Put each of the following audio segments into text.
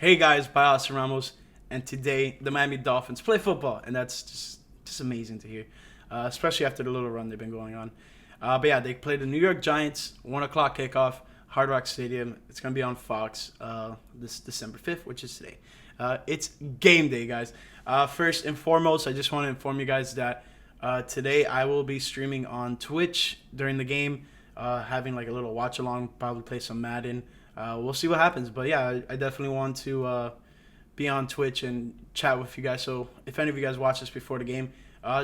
Hey guys, Bias Ramos, and today the Miami Dolphins play football, and that's just amazing to hear, especially after the little run they've been going on. But yeah, they play the New York Giants, 1 o'clock kickoff, Hard Rock Stadium. It's gonna be on Fox this December 5th, which is today. It's game day, guys. First and foremost, I just want to inform you guys that today I will be streaming on Twitch during the game, having like a little watch along, probably play some Madden. We'll see what happens. But yeah, I definitely want to be on Twitch and chat with you guys. So if any of you guys watch this before the game,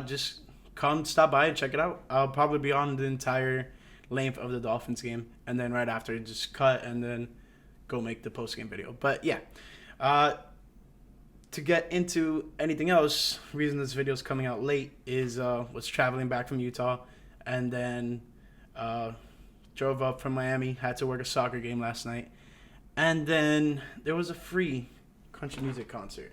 just come stop by and check it out. I'll probably be on the entire length of the Dolphins game, and then right after just cut and then go make the post game video. But yeah, to get into anything else, reason this video is coming out late is was traveling back from Utah, and then drove up from Miami, had to work a soccer game last night, and then there was a free country music concert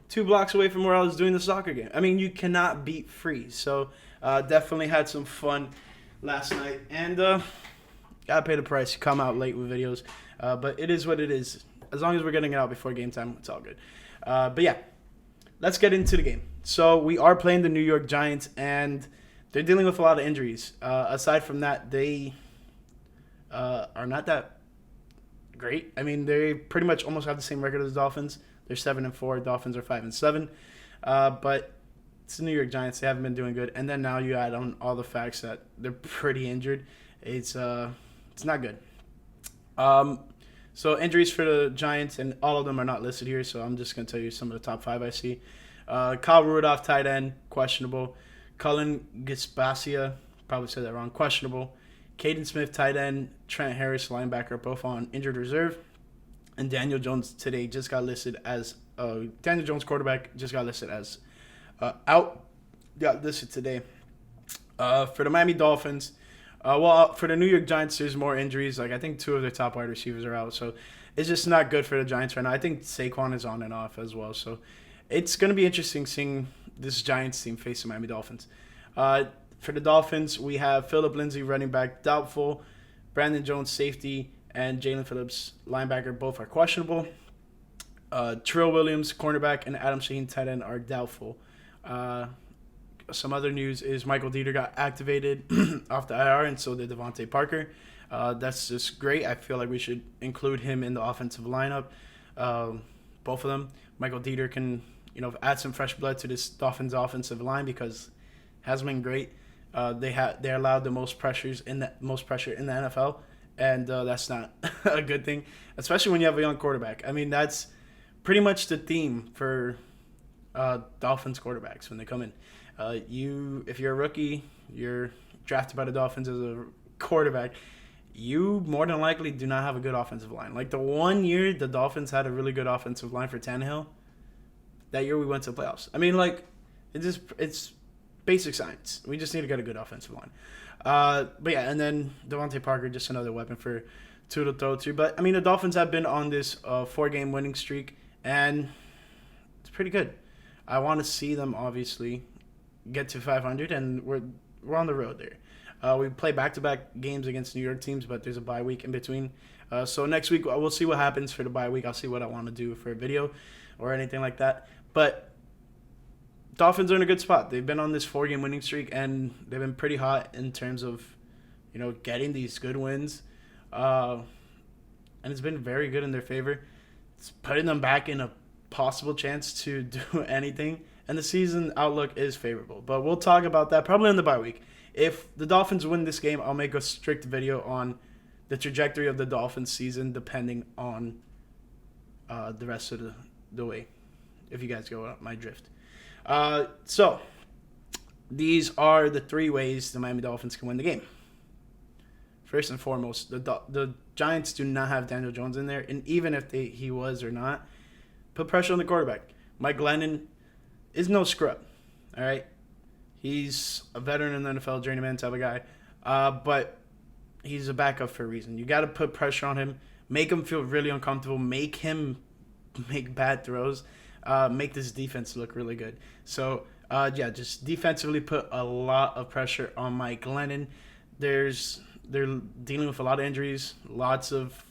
2 blocks away from where I was doing the soccer game. I mean, you cannot beat free. So definitely had some fun last night, and gotta pay the price. Come out late with videos, but it is what it is. As long as we're getting it out before game time, it's all good. But yeah, let's get into the game. So we are playing the New York Giants, and they're dealing with a lot of injuries. Aside from that, they are not that great. I mean, they pretty much almost have the same record as the Dolphins. They're 7-4. Dolphins are 5-7. But it's the New York Giants. They haven't been doing good. And then now you add on all the facts that they're pretty injured. It's not good. So injuries for the Giants, and all of them are not listed here. So I'm just gonna tell you some of the top 5 I see. Kyle Rudolph, tight end, questionable. Cullen Gaspasia, probably said that wrong, questionable. Caden Smith, tight end. Trent Harris, linebacker, both on injured reserve. And Daniel Jones today just got listed as Daniel Jones, quarterback, just got listed as out. Got listed today. For the Miami Dolphins, for the New York Giants, there's more injuries. Like I think 2 of their top wide receivers are out, so it's just not good for the Giants right now. I think Saquon is on and off as well, so it's going to be interesting seeing this Giants team face the Miami Dolphins. For the Dolphins, we have Phillip Lindsay, running back, doubtful. Brandon Jones, safety, and Jalen Phillips, linebacker, both are questionable. Terrell Williams, cornerback, and Adam Shaheen, tight end, are doubtful. Some other news is Michael Dieter got activated off the IR, and so did Devontae Parker. That's just great. I feel like we should include him in the offensive lineup. Both of them. Michael Dieter can add some fresh blood to this Dolphins offensive line because it hasn't been great. They allowed the most pressure in the NFL, and that's not a good thing, especially when you have a young quarterback. I mean, that's pretty much the theme for Dolphins quarterbacks when they come in. If you're a rookie, you're drafted by the Dolphins as a quarterback, you more than likely do not have a good offensive line. Like the one year the Dolphins had a really good offensive line for Tannehill, that year we went to the playoffs. I mean, like, it's basic science. We just need to get a good offensive line. But yeah, and then Devontae Parker, just another weapon for two to throw to. But I mean, the Dolphins have been on this 4-game winning streak, and it's pretty good. I want to see them obviously get to 500, and we're on the road there. We play back-to-back games against New York teams, but there's a bye week in between. So next week we'll see what happens for the bye week. I'll see what I want to do for a video or anything like that. But Dolphins are in a good spot. They've been on this 4-game winning streak, and they've been pretty hot in terms of, getting these good wins. And it's been very good in their favor. It's putting them back in a possible chance to do anything. And the season outlook is favorable. But we'll talk about that probably in the bye week. If the Dolphins win this game, I'll make a strict video on the trajectory of the Dolphins season depending on the rest of the way, if you guys go up my drift. So these are the 3 ways the Miami Dolphins can win the game. First and foremost, the Giants do not have Daniel Jones in there, and even if he was or not, put pressure on the quarterback. Mike Glennon is no scrub, all right? He's a veteran in the NFL, journeyman type of guy, but he's a backup for a reason. You got to put pressure on him, make him feel really uncomfortable, make him make bad throws, make this defense look really good. So, just defensively put a lot of pressure on Mike Glennon. They're dealing with a lot of injuries, lots of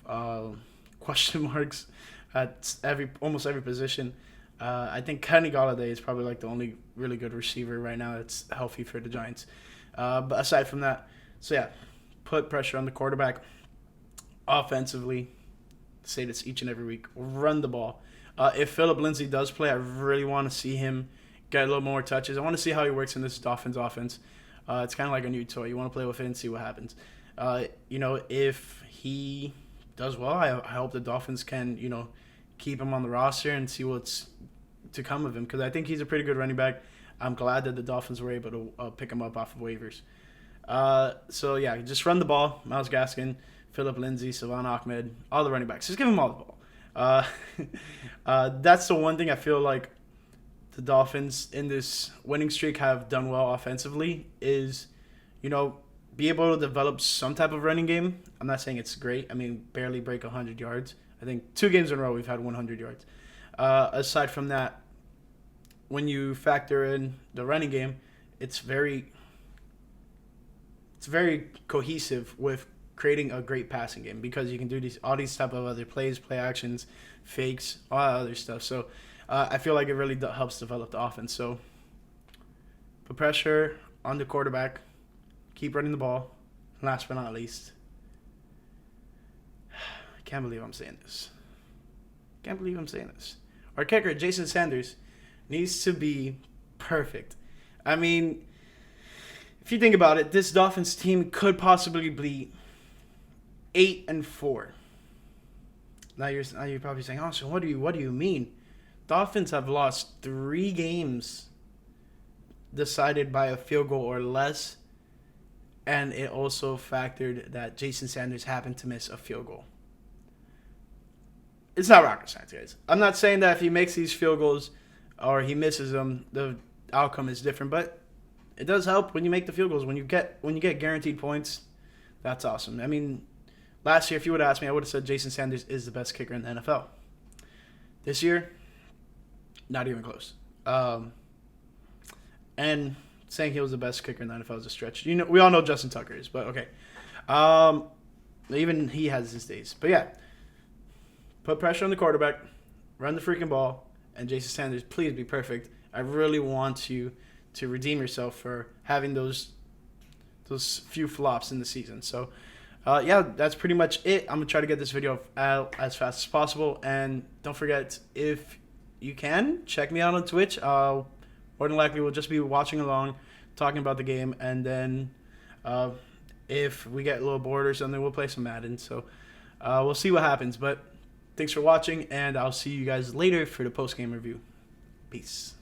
question marks at almost every position. I think Kenny Golladay is probably like the only really good receiver right now that's healthy for the Giants. But aside from that, so yeah, put pressure on the quarterback. Offensively, say this each and every week, run the ball. If Philip Lindsay does play, I really want to see him get a little more touches. I want to see how he works in this Dolphins offense. It's kind of like a new toy. You want to play with it and see what happens. If he does well, I hope the Dolphins can, keep him on the roster and see what's to come of him, because I think he's a pretty good running back. I'm glad that the Dolphins were able to pick him up off of waivers. So, yeah, just run the ball. Myles Gaskin, Philip Lindsay, Savon Ahmed, all the running backs. Just give them all the ball. That's the one thing I feel like the Dolphins in this winning streak have done well offensively is, be able to develop some type of running game. I'm not saying it's great. I mean, barely break 100 yards. I think 2 games in a row we've had 100 yards. Aside from that, when you factor in the running game, it's very cohesive with creating a great passing game, because you can do all these type of other plays, play actions, fakes, all that other stuff. So I feel like it really helps develop the offense. So put pressure on the quarterback, keep running the ball. Last but not least, I can't believe I'm saying this. Our kicker, Jason Sanders, needs to be perfect. I mean, if you think about it, this Dolphins team could possibly be 8-4. Now you're probably saying, "Oh, so what do you mean?" Dolphins have lost 3 games decided by a field goal or less, and it also factored that Jason Sanders happened to miss a field goal. It's not rocket science, guys. I'm not saying that if he makes these field goals or he misses them, the outcome is different, but it does help when you make the field goals. When you get guaranteed points, that's awesome. I mean, last year, if you would have asked me, I would have said Jason Sanders is the best kicker in the NFL. This year, not even close. And saying he was the best kicker in the NFL is a stretch. We all know Justin Tucker is, but okay. Even he has his days. But yeah, put pressure on the quarterback, run the freaking ball, and Jason Sanders, please be perfect. I really want you to redeem yourself for having those few flops in the season. So, yeah, that's pretty much it. I'm going to try to get this video out as fast as possible. And don't forget, if you can, check me out on Twitch. More than likely, we'll just be watching along, talking about the game. And then if we get a little bored or something, we'll play some Madden. So we'll see what happens. But thanks for watching, and I'll see you guys later for the post-game review. Peace.